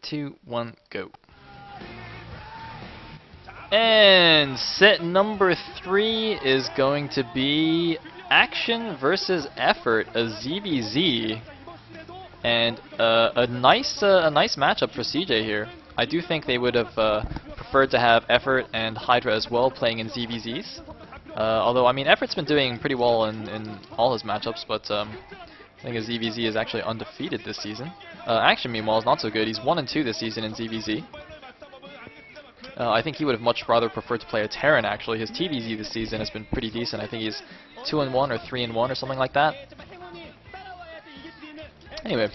2, 1, go. And set number 3 is going to be Action versus Effort, a ZVZ. And a nice matchup for CJ here. I do think they would have preferred to have Effort and Hydra as well playing in ZVZs. Although, I mean, Effort's been doing pretty well in all his matchups, but I think his ZVZ is actually undefeated this season. Action, meanwhile, is not so good. He's 1-2 this season in ZVZ. I think he would have much rather preferred to play a Terran, actually. His TVZ this season has been pretty decent. I think he's 2-1 or 3-1 or something like that. Anyway.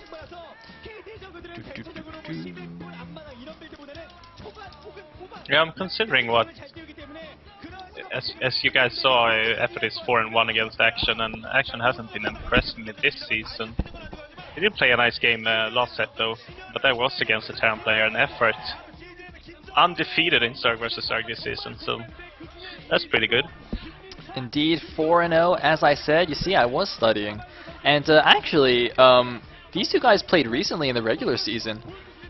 Yeah, I'm considering what, as you guys saw, Effort is 4-1 against Action, and Action hasn't been impressing me this season. He did play a nice game last set though, but that was against a Terran player, and Effort undefeated in Zerg vs Zerg this season, so that's pretty good. Indeed, 4-0, as I said. You see, I was studying. And actually, these two guys played recently in the regular season.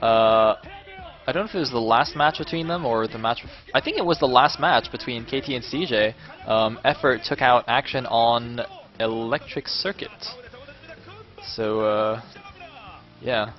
I don't know if it was the last match between them or the match... I think it was the last match between KT and CJ. Effort took out Action on Electric Circuit. So, yeah.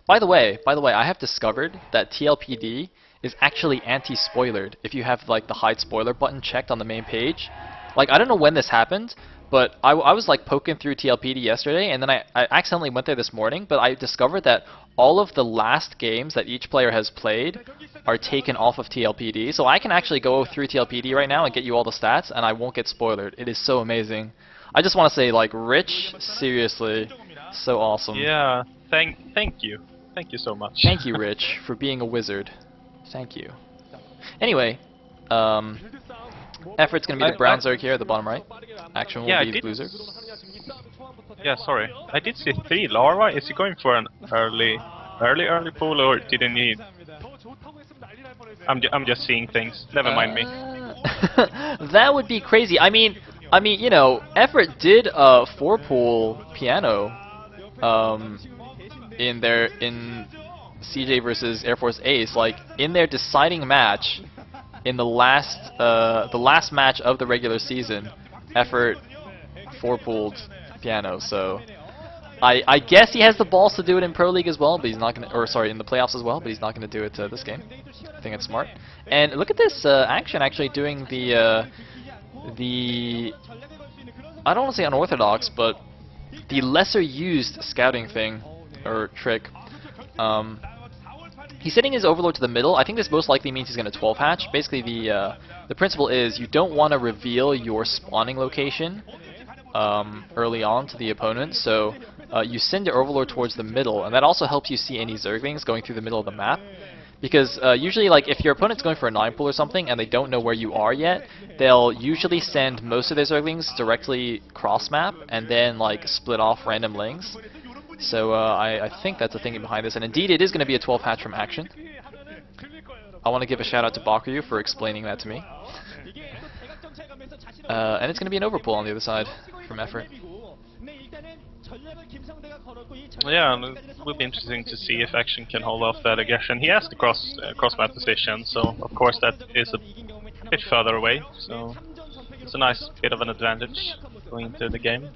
By the way, I have discovered that TLPD is actually anti-spoilered if you have like the hide spoiler button checked on the main page. Like, I don't know when this happened, but I was like poking through TLPD yesterday, and then I accidentally went there this morning, but I discovered that all of the last games that each player has played are taken off of TLPD, so I can actually go through TLPD right now and get you all the stats, and I won't get spoilered. It is so amazing. I just want to say, like, Rich, seriously, so awesome. Yeah, thank you. Thank you so much. Thank you, Rich, for being a wizard. Thank you. Anyway, Effort's going to be the brown Zerg here at the bottom right. Action will be the blue Zerg. Yeah, sorry. I did see 3 Larva. Is he going for an early pull, or did he need... I'm just seeing things. Never mind me. That would be crazy. I mean, you know, Effort did a 4-pool piano in CJ versus Air Force Ace, like in their deciding match in the last match of the regular season. Effort 4-pooled piano, so I guess he has the balls to do it in Pro League as well, but he's not gonna, or sorry, in the playoffs as well, but he's not gonna do it this game. I think it's smart. And look at this Action actually doing the I don't want to say unorthodox, but the lesser used scouting thing or trick. He's setting his Overlord to the middle. I think this most likely means he's going to 12 hatch. Basically, the principle is you don't want to reveal your spawning location early on to the opponent, so you send your Overlord towards the middle, and that also helps you see any Zerglings going through the middle of the map. Because usually, like, if your opponent's going for a 9-pool or something and they don't know where you are yet, they'll usually send most of their Zerglings directly cross-map and then, like, split off random lings. So I think that's the thinking behind this, and indeed it is going to be a 12 hatch from Action. I want to give a shout out to Bakuryu for explaining that to me. And it's going to be an overpull on the other side from Effort. Yeah, and it will be interesting to see if Action can hold off that aggression. He has the cross-map position, so of course that is a bit further away, so it's a nice bit of an advantage going into the game.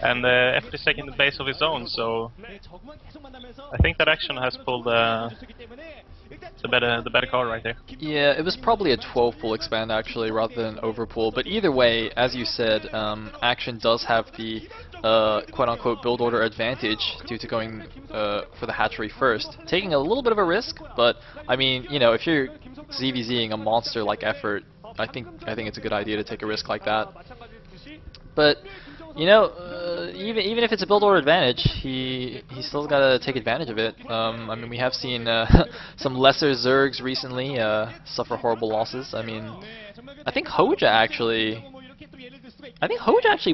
And Effort is taking the base of his own, so I think that Action has pulled the better card right there. Yeah, it was probably a 12-pool expand actually, rather than an overpool. But either way, as you said, Action does have the quote-unquote build order advantage due to going for the hatchery first, taking a little bit of a risk. But I mean, you know, if you're ZVZing a monster like Effort, I think it's a good idea to take a risk like that. But you know, even if it's a build order advantage, he still got to take advantage of it. I mean, we have seen some lesser Zergs recently suffer horrible losses. I mean, I think Hoja actually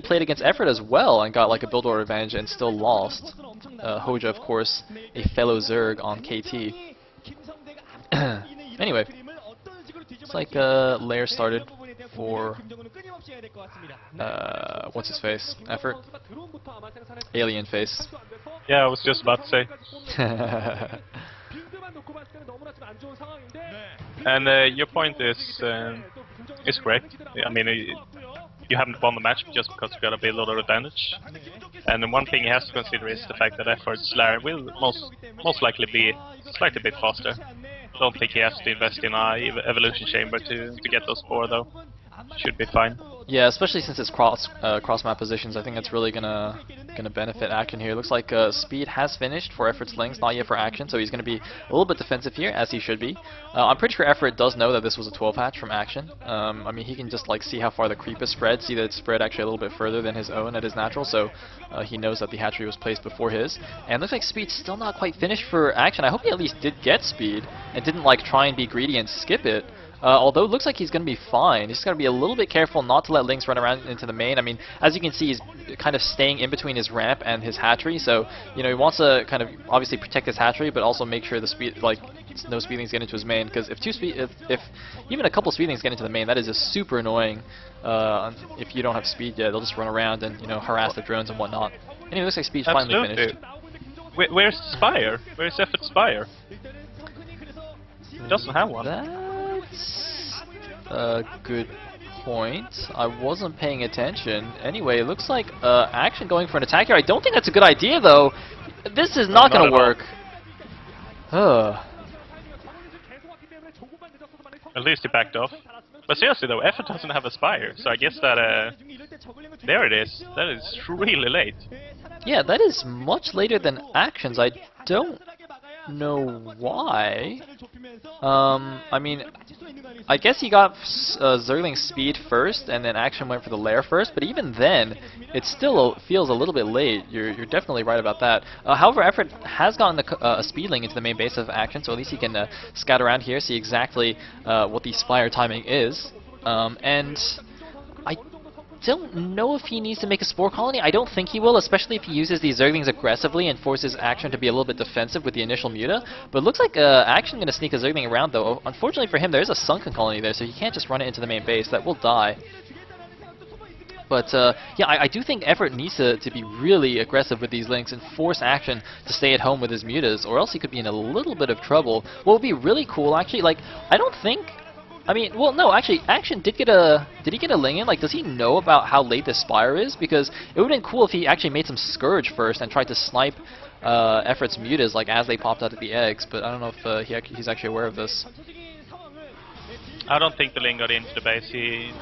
played against Effort as well and got like a build order advantage and still lost. Hoja, of course, a fellow Zerg on KT. Anyway, it's like Lair started for what's his face? Effort? Alien face. Yeah, I was just about to say. And your point is correct. I mean, you haven't won the match just because you got a bit lot of advantage. And then one thing he has to consider is the fact that Effort's Lair will most likely be slightly bit faster. Don't think he has to invest in a evolution chamber to get those 4 though. Should be fine. Yeah, especially since it's cross map positions, I think that's really gonna benefit Action here. Looks like Speed has finished for Effort's Lings, not yet for Action, so he's gonna be a little bit defensive here, as he should be. I'm pretty sure Effort does know that this was a 12 hatch from Action. I mean, he can just like see how far the creep is spread, see that it's spread actually a little bit further than his own at his natural, so he knows that the hatchery was placed before his. And looks like Speed's still not quite finished for Action. I hope he at least did get Speed and didn't like try and be greedy and skip it. Although it looks like he's going to be fine. He's got to be a little bit careful not to let Lynx run around into the main. I mean, as you can see, he's kind of staying in between his ramp and his hatchery. So, you know, he wants to kind of obviously protect his hatchery, but also make sure the speed, like, no speedlings get into his main. Because if even a couple speedlings get into the main, that is just super annoying. If you don't have speed yet, they'll just run around and, you know, harass the drones and whatnot. Anyway, it looks like Speed's finally finished. Where's Spire? Where's Effort Spire? He doesn't have one. That's a good point. I wasn't paying attention. Anyway, it looks like Action going for an attack here. I don't think that's a good idea, though. This is not going to work. At least he backed off. But seriously, though, Effort doesn't have a Spire, so I guess that... there it is. That is really late. Yeah, that is much later than Action's. I don't know why. I mean, I guess he got Zergling's speed first, and then Action went for the lair first, but even then, it still feels a little bit late. You're definitely right about that. However, Effort has gotten a speedling into the main base of Action, so at least he can scout around here, see exactly what the Spire timing is. And I don't know if he needs to make a Spore Colony. I don't think he will, especially if he uses these Zerglings aggressively and forces Action to be a little bit defensive with the initial Muta. But it looks like Action going to sneak a Zergling around, though. Unfortunately for him, there is a Sunken Colony there, so he can't just run it into the main base. That will die. But yeah, I do think Effort needs to be really aggressive with these links and force Action to stay at home with his Mutas, or else he could be in a little bit of trouble. What would be really cool, actually, like, I don't think... I mean, well, no, actually, Action did get a... Did he get a Ling in? Like, does he know about how late this Spire is? Because it would have been cool if he actually made some Scourge first and tried to snipe Effort's Mutas, like, as they popped out of the eggs. But I don't know if he's actually aware of this. I don't think the Ling got into the base. He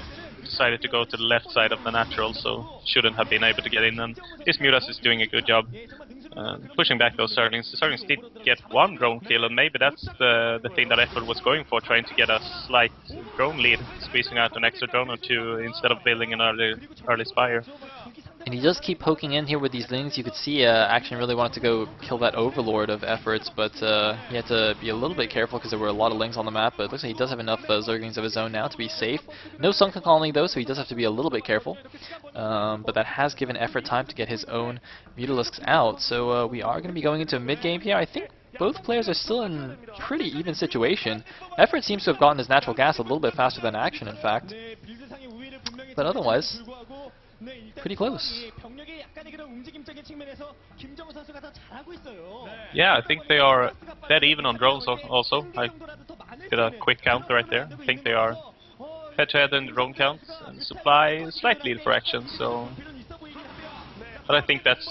decided to go to the left side of the natural, so shouldn't have been able to get in. And this Mutas is doing a good job pushing back those Zerglings. The Zerglings did get one drone kill, and maybe that's the thing that Effort was going for, trying to get a slight drone lead, squeezing out an extra drone or two instead of building an early Spire. And he does keep poking in here with these Lings. You could see Action really wanted to go kill that Overlord of Efforts, but he had to be a little bit careful because there were a lot of Lings on the map. But it looks like he does have enough Zerglings of his own now to be safe. No Sunken Colony though, so he does have to be a little bit careful. But that has given Effort time to get his own Mutalisks out. So we are going to be going into a mid-game here. I think both players are still in pretty even situation. Effort seems to have gotten his natural gas a little bit faster than Action, in fact. But otherwise... pretty close. Yeah, I think they are dead even on drones also. I did a quick count right there. I think they are head-to-head in drone counts, and supply slight lead for Action, so... But I think that's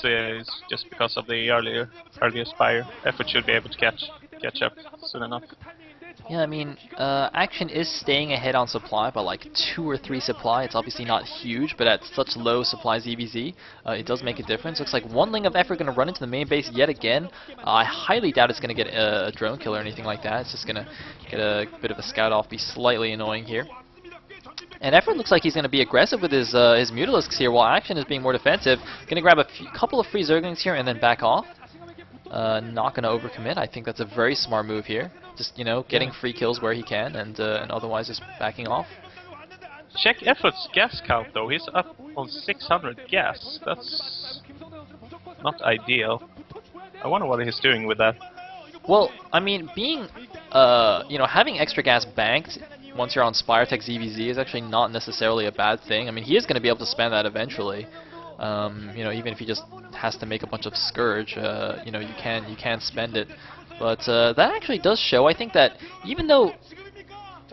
just because of the earlier Spire. Effort should be able to catch up soon enough. Yeah, I mean, Action is staying ahead on supply by like 2 or 3 supply. It's obviously not huge, but at such low supply ZVZ, it does make a difference. Looks like one Ling of Effort going to run into the main base yet again. I highly doubt it's going to get a drone kill or anything like that. It's just going to get a bit of a scout off, be slightly annoying here. And Effort looks like he's going to be aggressive with his Mutalisks here, while Action is being more defensive. Going to grab a couple of free Zerglings here and then back off. Not going to overcommit. I think that's a very smart move here. Just, you know, getting free kills where he can, and otherwise just backing off. Check Effort's gas count, though. He's up on 600 gas. That's not ideal. I wonder what he's doing with that. Well, I mean, being, you know, having extra gas banked once you're on Spire Tech ZVZ is actually not necessarily a bad thing. I mean, he is going to be able to spend that eventually. You know, even if he just has to make a bunch of Scourge, you know, you can spend it. But that actually does show, I think, that even though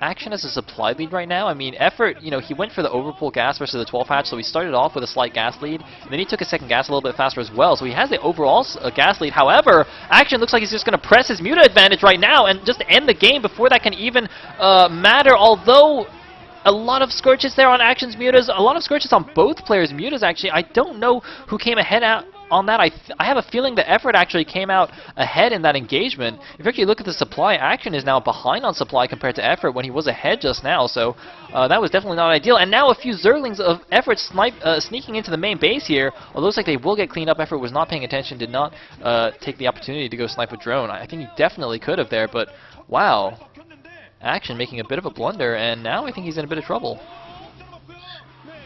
Action has a supply lead right now. I mean, Effort, you know, he went for the overpull gas versus the 12 hatch, so he started off with a slight gas lead, and then he took a second gas a little bit faster as well, so he has the overall gas lead. However, Action looks like he's just going to press his Muta advantage right now and just end the game before that can even matter, although a lot of Scourges there on Action's Mutas, a lot of Scourges on both players' Mutas, actually. I don't know who came ahead out on that. I have a feeling that Effort actually came out ahead in that engagement. If you actually look at the supply, Action is now behind on supply compared to Effort when he was ahead just now, so that was definitely not ideal. And now a few Zerlings of Effort sneaking into the main base here. It looks like they will get cleaned up. Effort was not paying attention, did not take the opportunity to go snipe a drone. I think he definitely could have there, but wow. Action making a bit of a blunder, and now I think he's in a bit of trouble.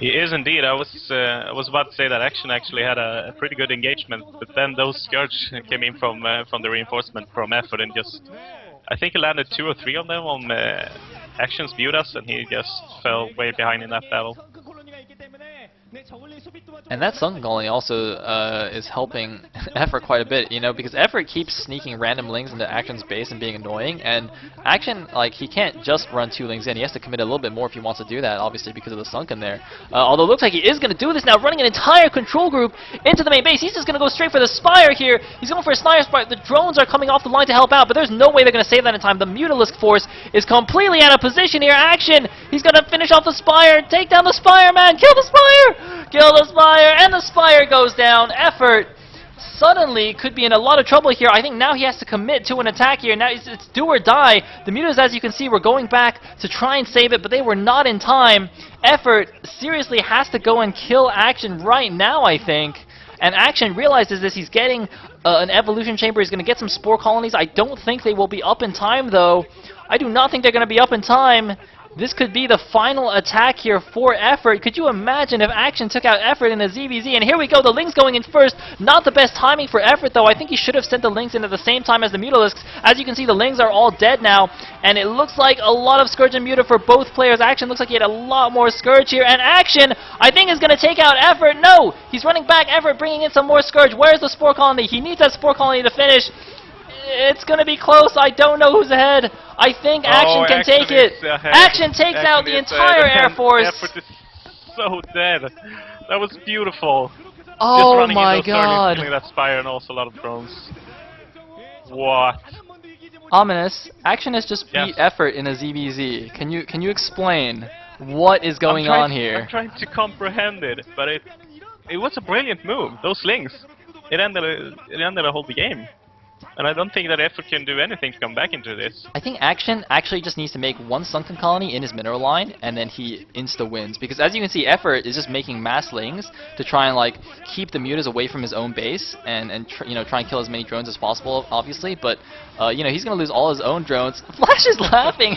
He is indeed. I was about to say that Action actually had a pretty good engagement, but then those Scourge came in from the reinforcement from Effort and just, I think he landed 2 or 3 of them on Action's Mutas, and he just fell way behind in that battle. And that Sunken Colony also is helping Effort quite a bit, you know, because Effort keeps sneaking random lings into Action's base and being annoying, and Action, like, he can't just run 2 lings in, he has to commit a little bit more if he wants to do that, obviously, because of the Sunken there. Although it looks like he is going to do this now, running an entire control group into the main base. He's just going to go straight for the Spire here. He's going for a Sniper Spire. The drones are coming off the line to help out, but there's no way they're going to save that in time. The Mutalisk force is completely out of position here. Action, he's going to finish off the Spire. Take down the Spire, man. Kill the Spire. Kill the Spire, and the Spire goes down. Effort suddenly could be in a lot of trouble here. I think now he has to commit to an attack here. Now it's do or die. The Mutas, as you can see, were going back to try and save it, but they were not in time. Effort seriously has to go and kill Action right now, I think. And Action realizes this. He's getting an evolution chamber. He's going to get some spore colonies. I don't think they will be up in time, though. I do not think they're going to be up in time. This could be the final attack here for Effort. Could you imagine if Action took out Effort in a ZVZ? And here we go, the Lings going in first. Not the best timing for Effort, though. I think he should have sent the Lings in at the same time as the Mutalisks. As you can see, the Lings are all dead now. And it looks like a lot of Scourge and Muta for both players. Action looks like he had a lot more Scourge here. And Action, I think, is going to take out Effort. No! He's running back. Effort bringing in some more Scourge. Where's the Spore Colony? He needs that Spore Colony to finish. It's going to be close. I don't know who's ahead. I think Action can take it. Action takes out the entire Air Force. Effort is so dead. That was beautiful. Oh my god. Killing that Spire and also a lot of drones. What? Ominous. Action has just beat Effort in a ZVZ. Can you explain what is going on here? I'm trying to comprehend it, but it was a brilliant move. Those Lings. It ended a whole game. And I don't think that Effort can do anything to come back into this. I think Action actually just needs to make one Sunken Colony in his mineral line, and then he insta-wins. Because as you can see, Effort is just making mass lings to try and like keep the Mutas away from his own base, and you know, try and kill as many drones as possible, obviously. But you know, he's gonna lose all his own drones. Flash is laughing.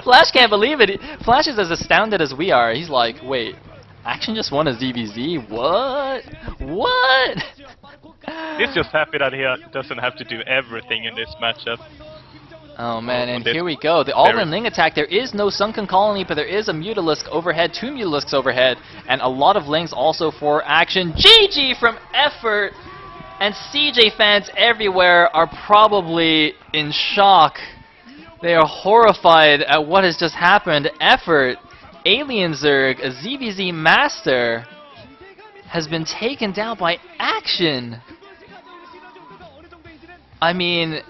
Flash can't believe it. Flash is as astounded as we are. He's like, wait, Action just won a ZVZ? What? What? He's just happy that he doesn't have to do everything in this matchup. Oh man, and here we go. The all-in Ling attack. There is no Sunken Colony, but there is a Mutalisk overhead, 2 Mutalisks overhead, and a lot of Lings also for Action. GG from Effort! And CJ fans everywhere are probably in shock. They are horrified at what has just happened. Effort, Alien Zerg, a ZVZ Master, has been taken down by Action. I mean,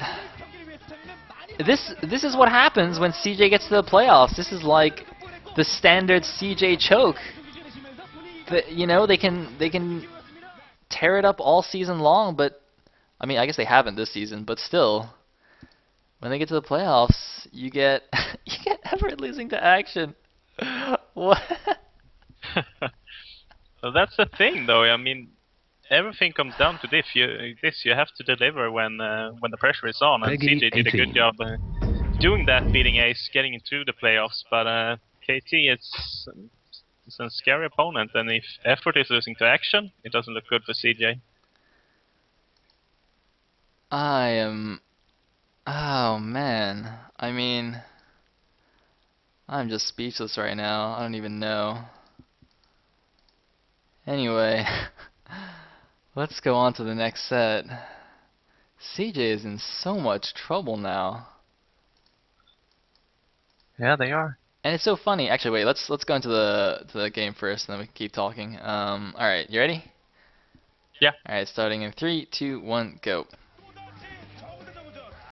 this is what happens when CJ gets to the playoffs. This is like the standard CJ choke. You know, they can tear it up all season long, but I mean, I guess they haven't this season, but still, when they get to the playoffs, you get Effort losing to Action. What? Well, that's the thing, though. I mean, everything comes down to this. You have to deliver when the pressure is on. And CJ did a good job doing that, beating Ace, getting into the playoffs. But KT is a scary opponent, and if Effort is losing to Action, it doesn't look good for CJ. Oh man. I mean, I'm just speechless right now. I don't even know. Anyway, let's go on to the next set. CJ is in so much trouble now. Yeah, they are. And it's so funny. Actually, wait. Let's go into the game first, and then we can keep talking. All right, you ready? Yeah. All right, starting in 3, 2, 1, go.